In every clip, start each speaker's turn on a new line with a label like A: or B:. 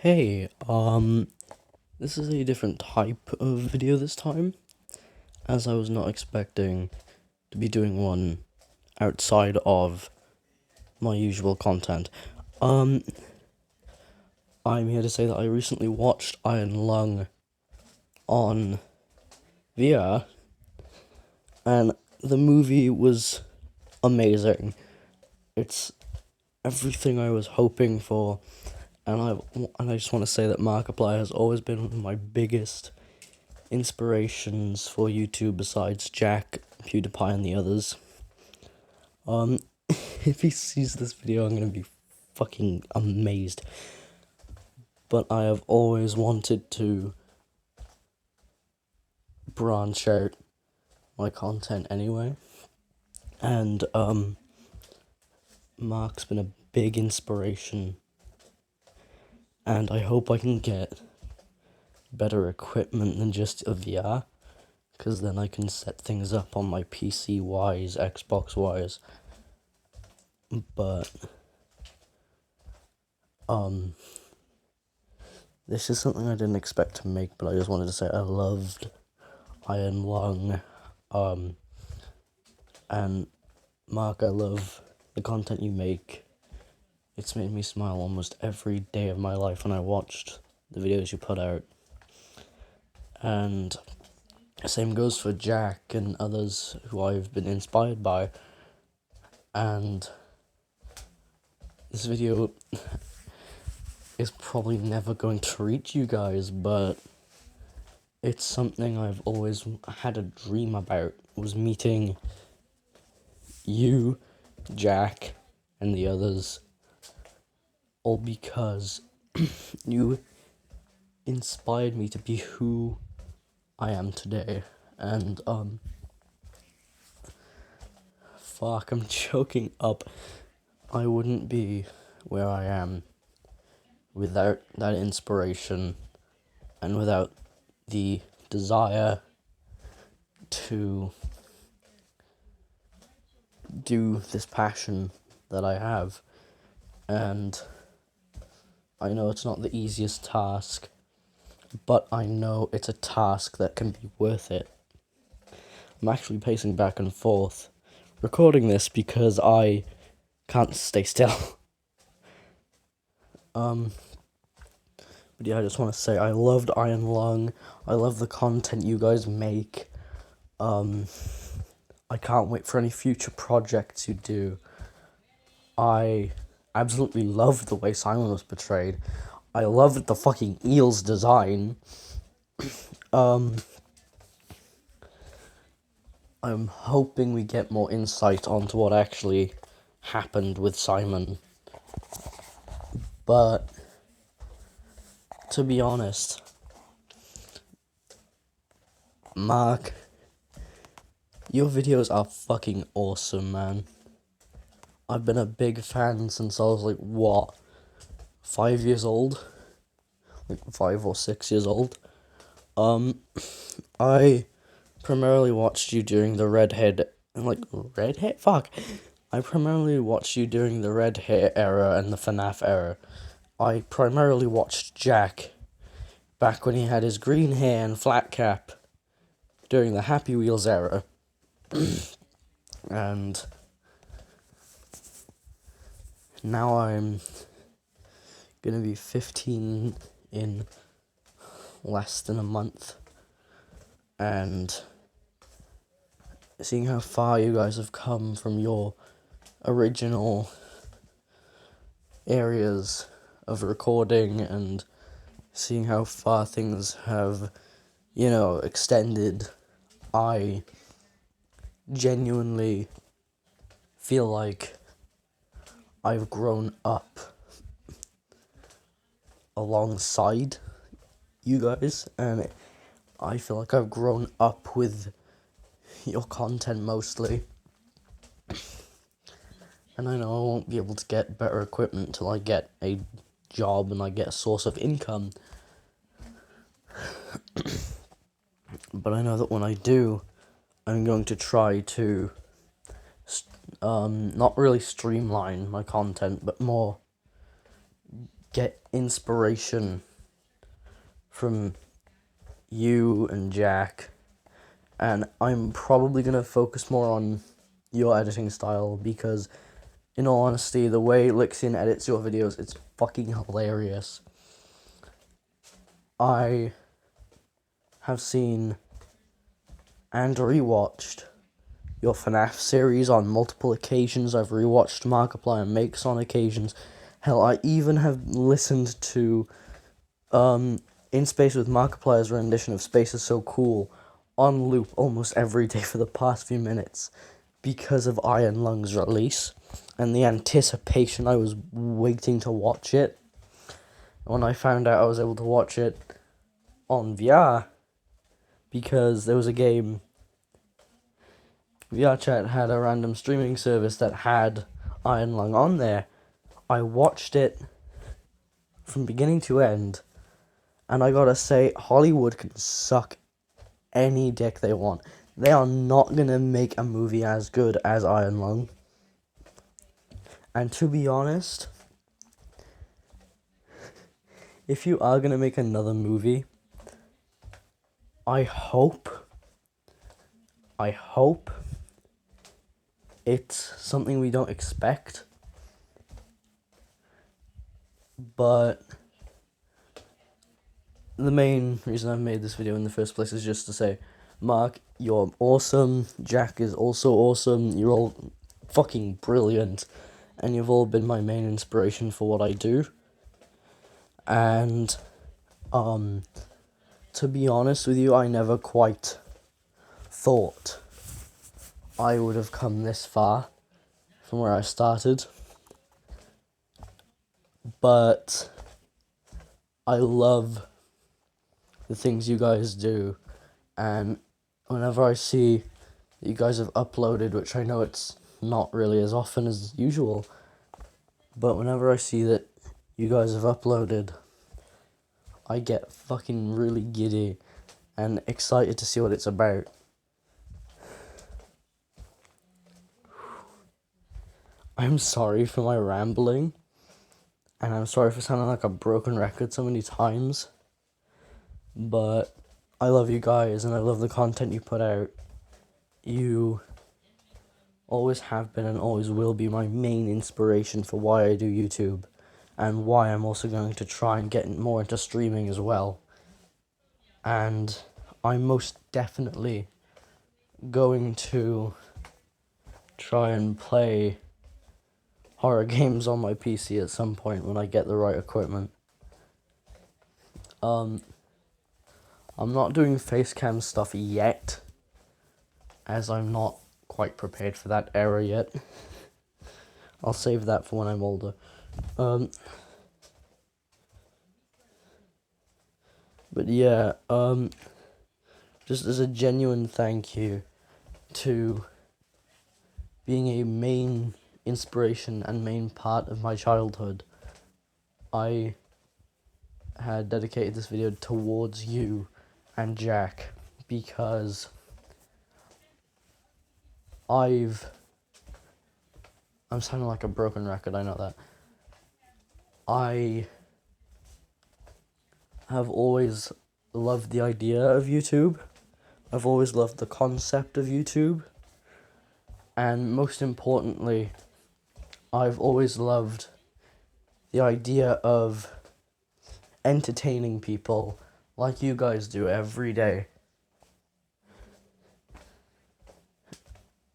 A: Hey, this is a different type of video this time, as I was not expecting to be doing one outside of my usual content. Um, I'm here to say that I recently watched Iron Lung on VR, and the movie was amazing. It's everything I was hoping for, and I just want to say that Markiplier has always been one of my biggest inspirations for YouTube besides Jack, PewDiePie, and the others. Um, if he sees this video, I'm gonna be fucking amazed. But I have always wanted to branch out my content anyway, and Mark's been a big inspiration, and I hope I can get better equipment than just a VR, because then I can set things up on my PC wise, Xbox wise. But this is something I didn't expect to make, but I just wanted to say I loved Iron Lung. And Mark, I love the content you make. It's made me smile almost every day of my life when I watched the videos you put out. And same goes for Jack and others who I've been inspired by. And this video is probably never going to reach you guys, but it's something I've always had a dream about, was meeting you, Jack, and the others, all because you inspired me to be who I am today. And fuck, I'm choking up. I wouldn't be where I am without that inspiration and without the desire to do this passion that I have. And I know it's not the easiest task, but I know it's a task that can be worth it. I'm actually pacing back and forth recording this because I can't stay still. But yeah, I just want to say I loved Iron Lung. I love the content you guys make. I can't wait for any future projects you do. I absolutely loved the way Simon was portrayed. I loved the fucking eel's design. I'm hoping we get more insight onto what actually happened with Simon. But to be honest, Mark, your videos are fucking awesome, man. I've been a big fan since I was like, what, 5 years old? Like 5 or 6 years old. I primarily watched you during the redhead, fuck. I primarily watched you during the red hair era and the FNAF era. I primarily watched Jack back when he had his green hair and flat cap during the Happy Wheels era. And now I'm gonna be 15 in less than a month. And seeing how far you guys have come from your original areas of recording and seeing how far things have, extended, I genuinely feel like I've grown up alongside you guys, and I feel like I've grown up with your content mostly. And I know I won't be able to get better equipment till I get a job and I get a source of income. But I know that when I do, I'm going to try to not really streamline my content, but more get inspiration from you and Jack, and I'm probably going to focus more on your editing style because, in all honesty, the way Lixian edits your videos, it's fucking hilarious. I have seen and rewatched your FNAF series on multiple occasions. I've rewatched Markiplier Makes on occasions. Hell, I even have listened to In Space with Markiplier's rendition of Space is So Cool on loop almost every day for the past few minutes because of Iron Lung's release and the anticipation I was waiting to watch it. When I found out I was able to watch it on VR because there was a game, VRChat had a random streaming service that had Iron Lung on there. I watched it from beginning to end, and I gotta say, Hollywood can suck any dick they want. They are not gonna make a movie as good as Iron Lung. And to be honest, if you are gonna make another movie, I hope it's something we don't expect, but the main reason I've made this video in the first place is just to say, Mark, you're awesome, Jack is also awesome, you're all fucking brilliant, and you've all been my main inspiration for what I do. And, to be honest with you, I never quite thought I would have come this far from where I started. But I love the things you guys do, and whenever I see that you guys have uploaded, which I know it's not really as often as usual, but whenever I see that you guys have uploaded, I get fucking really giddy and excited to see what it's about. I'm sorry for my rambling, and I'm sorry for sounding like a broken record so many times, but I love you guys and I love the content you put out. You always have been and always will be my main inspiration for why I do YouTube, and why I'm also going to try and get more into streaming as well. And I'm most definitely going to try and play horror games on my PC at some point when I get the right equipment. I'm not doing facecam stuff yet, as I'm not quite prepared for that era yet. I'll save that for when I'm older. But yeah, just as a genuine thank you to being a main inspiration and main part of my childhood, I had dedicated this video towards you and Jack, because I'm sounding like a broken record, I know that. I have always loved the idea of YouTube. I've always loved the concept of YouTube. And most importantly, I've always loved the idea of entertaining people like you guys do every day.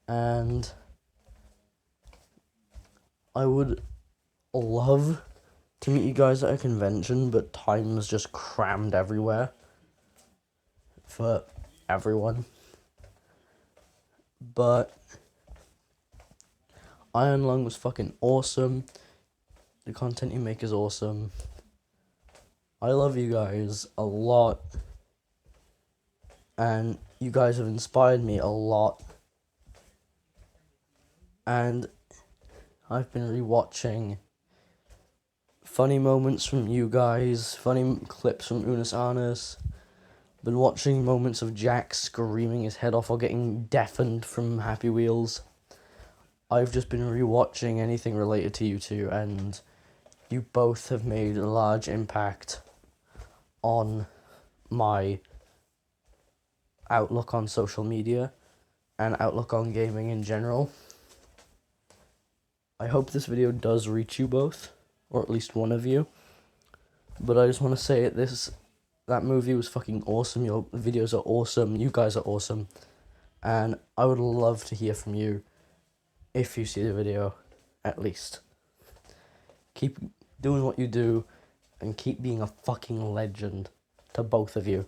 A: And I would love to meet you guys at a convention, but time is just crammed everywhere for everyone. But Iron Lung was fucking awesome. The content you make is awesome. I love you guys a lot, and you guys have inspired me a lot. And I've been rewatching funny moments from you guys, funny clips from Unus Annus. Been watching moments of Jack screaming his head off or getting deafened from Happy Wheels. I've just been rewatching anything related to you two, and You both have made a large impact on my outlook on social media and outlook on gaming in general. I hope this video does reach you both, or at least one of you. But I just want to say that movie was fucking awesome. Your videos are awesome. You guys are awesome. And I would love to hear from you if you see the video, at least. Keep doing what you do and keep being a fucking legend to both of you.